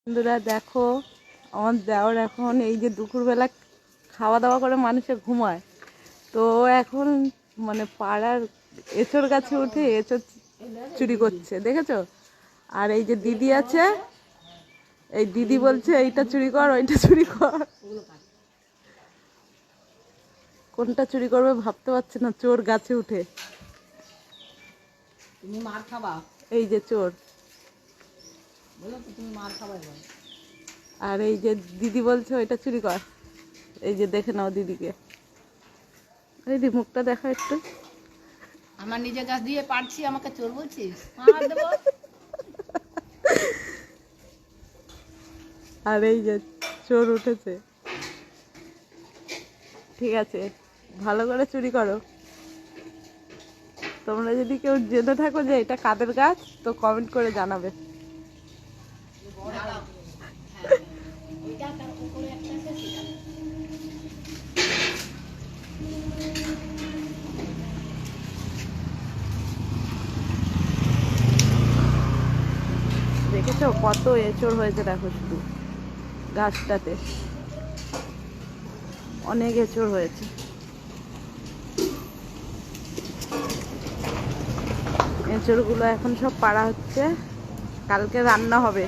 বন্ধুরা দেখো, আমার দেওর এখন এই যে দুপুরবেলা খাওয়া দাওয়া করে মানুষে ঘুমায়, তো এখন মানে পাড়ার এঁচড় গাছে উঠে এঁচড় চুরি করছে, দেখেছো? আর এই যে দিদি আছে, এই দিদি বলছে এইটা চুরি কর ওইটা চুরি কর। কোনটা চুরি করবে ভাবতে পারছে না, চোর গাছে উঠে। তুমি মার খাবা, এই যে চোর, বলো তো তুমি মার খাবা এবার। আর এই যে দিদি বলছে ওইটা চুরি কর। এই যে দেখে নাও দিদিকে, এই দি মুখটা দেখা একটু। আমার নিজের গাছ দিয়ে পারছি, আমাকে চোর বলছিস? মার দেবো। আর এই যে চোর উঠেছে। ঠিক আছে, ভালো করে চুরি করো। তোমরা যদি কেউ জেনে থাকো যে এটা কাদের গাছ, তো কমেন্ট করে জানাবে। দেখেছো কত এঁচড় হয়েছে, দেখো শুধু গাছটাতে অনেক এঁচড় হয়েছে। এঁচড়গুলো এখন সব পাড়া হচ্ছে, কালকে রান্না হবে।